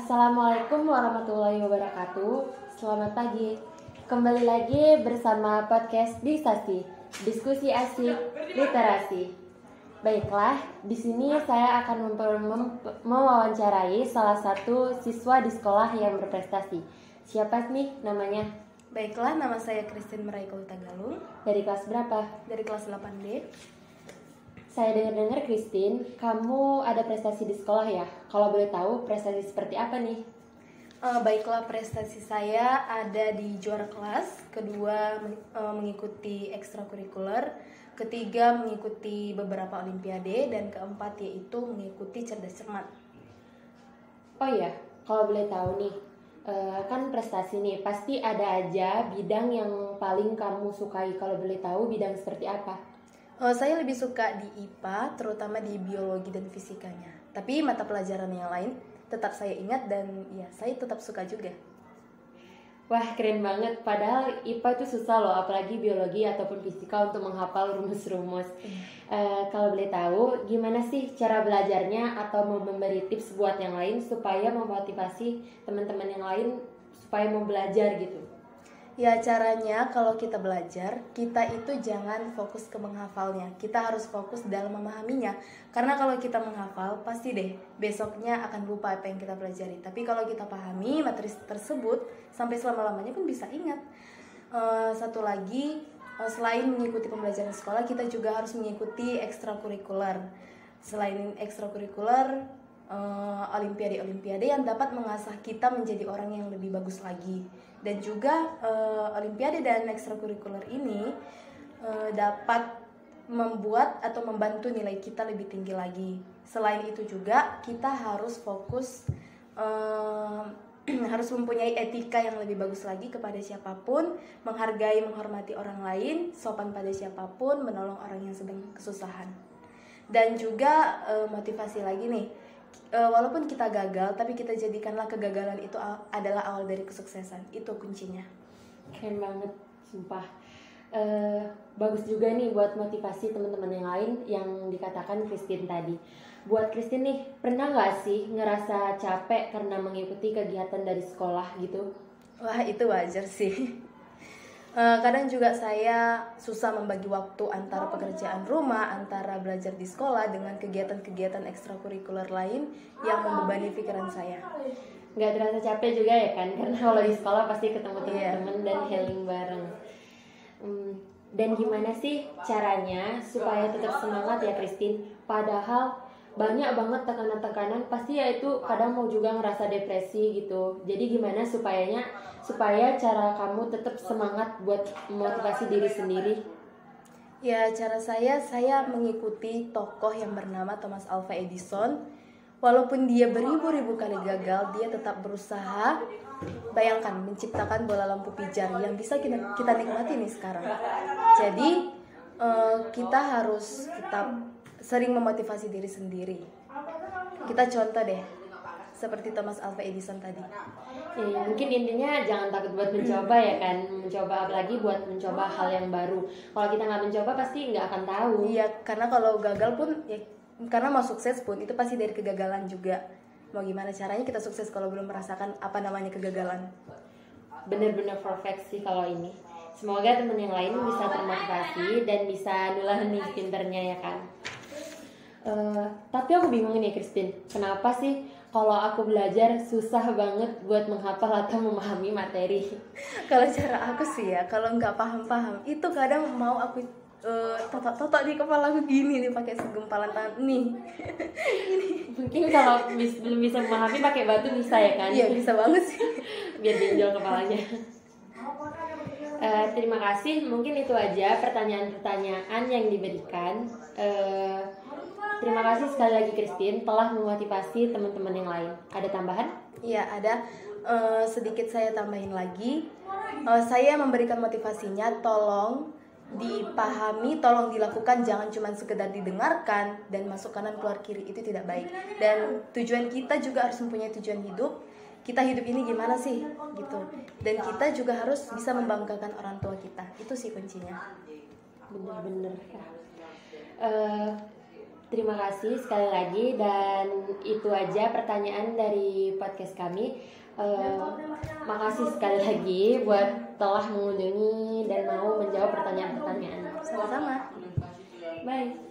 Assalamualaikum warahmatullahi wabarakatuh. Selamat pagi. Kembali lagi bersama podcast Disasi, diskusi asik literasi. Baiklah, di sini saya akan mewawancarai salah satu siswa di sekolah yang berprestasi. Siapa nih namanya? Baiklah, nama saya Christine Meraiko Tagalung. Dari kelas berapa? Dari kelas 8B. Saya dengar-dengar Christine, kamu ada prestasi di sekolah ya? Kalau boleh tahu, prestasi seperti apa nih? Baiklah, prestasi saya ada di juara kelas, kedua mengikuti ekstrakurikuler, ketiga mengikuti beberapa olimpiade, dan keempat yaitu mengikuti cerdas cermat. Oh iya, kalau boleh tahu nih, kan prestasi nih, pasti ada aja bidang yang paling kamu sukai. Kalau boleh tahu bidang seperti apa? Saya lebih suka di IPA, terutama di biologi dan fisikanya. Tapi mata pelajaran yang lain tetap saya ingat dan ya saya tetap suka juga. Wah, keren banget. Padahal IPA itu susah loh, apalagi biologi ataupun fisika untuk menghafal rumus-rumus. Kalau boleh tahu, gimana sih cara belajarnya atau mau memberi tips buat yang lain supaya memotivasi teman-teman yang lain supaya mau belajar gitu? Ya, caranya kalau kita belajar, kita itu jangan fokus ke menghafalnya. Kita harus fokus dalam memahaminya. Karena kalau kita menghafal, pasti deh besoknya akan lupa apa yang kita pelajari. Tapi kalau kita pahami materi tersebut, sampai selama-lamanya pun bisa ingat. Satu lagi, selain mengikuti pembelajaran sekolah, kita juga harus mengikuti ekstrakurikuler. Selain ekstrakurikuler, olimpiade-olimpiade yang dapat mengasah kita menjadi orang yang lebih bagus lagi. Dan juga olimpiade dan ekstrakurikuler ini dapat membuat atau membantu nilai kita lebih tinggi lagi. Selain itu juga kita harus fokus harus mempunyai etika yang lebih bagus lagi kepada siapapun, menghargai, menghormati orang lain, sopan pada siapapun, menolong orang yang sedang kesusahan. Dan juga motivasi lagi nih, walaupun kita gagal, tapi kita jadikanlah kegagalan itu adalah awal dari kesuksesan. Itu kuncinya. Keren banget, sumpah. Bagus juga nih buat motivasi teman-teman yang lain yang dikatakan Christine tadi. Buat Christine nih, pernah gak sih ngerasa capek karena mengikuti kegiatan dari sekolah gitu? Wah, itu wajar sih. Kadang juga saya susah membagi waktu antara pekerjaan rumah, antara belajar di sekolah dengan kegiatan-kegiatan ekstrakurikuler lain yang membebani pikiran saya. Nggak terasa capek juga ya kan? Karena kalau di sekolah pasti ketemu teman-teman dan healing bareng. Dan gimana sih caranya supaya tetap semangat ya Christine? Padahal banyak banget tekanan-tekanan, pasti ya itu kadang mau juga ngerasa depresi gitu. Jadi gimana supaya cara kamu tetap semangat buat memotivasi diri sendiri? Ya, cara saya mengikuti tokoh yang bernama Thomas Alva Edison. Walaupun dia beribu-ribu kali gagal, dia tetap berusaha. Bayangkan menciptakan bola lampu pijar yang bisa kita nikmati nih sekarang. Jadi kita harus tetap sering memotivasi diri sendiri. Kita contoh deh, seperti Thomas Alva Edison tadi. Mungkin intinya jangan takut buat mencoba ya kan. Mencoba, apalagi buat mencoba hal yang baru. Kalau kita nggak mencoba pasti nggak akan tahu. Iya, karena kalau gagal pun ya, karena mau sukses pun itu pasti dari kegagalan juga. Mau gimana caranya kita sukses kalau belum merasakan apa namanya kegagalan? Bener-bener perfect sih kalau ini. Semoga temen yang lain bisa termotivasi dan bisa nulani pinternya ya kan. Tapi aku bingung nih Christine, kenapa sih kalau aku belajar susah banget buat menghafal atau memahami materi? Kalau cara aku sih ya, kalau nggak paham-paham itu kadang mau aku totok-totok di kepala aku gini nih pakai segumpalan tangan nih. Mungkin kalau belum bisa memahami pakai batu bisa ya kan? Iya, bisa banget sih. Biar benjol kepalanya. Terima kasih, mungkin itu aja pertanyaan-pertanyaan yang diberikan. Terima kasih sekali lagi Christine telah memotivasi teman-teman yang lain. Ada tambahan? Iya, ada. Sedikit saya tambahin lagi. Saya memberikan motivasinya, tolong dipahami, tolong dilakukan, jangan cuma sekedar didengarkan dan masuk kanan keluar kiri, itu tidak baik. Dan tujuan kita juga harus mempunyai tujuan hidup. Kita hidup ini gimana sih gitu. Dan kita juga harus bisa membanggakan orang tua kita. Itu sih kuncinya. Bener-bener. Terima kasih sekali lagi, dan itu aja pertanyaan dari podcast kami. Makasih sekali lagi buat telah mengunjungi dan mau menjawab pertanyaan-pertanyaan. Sama-sama. Bye.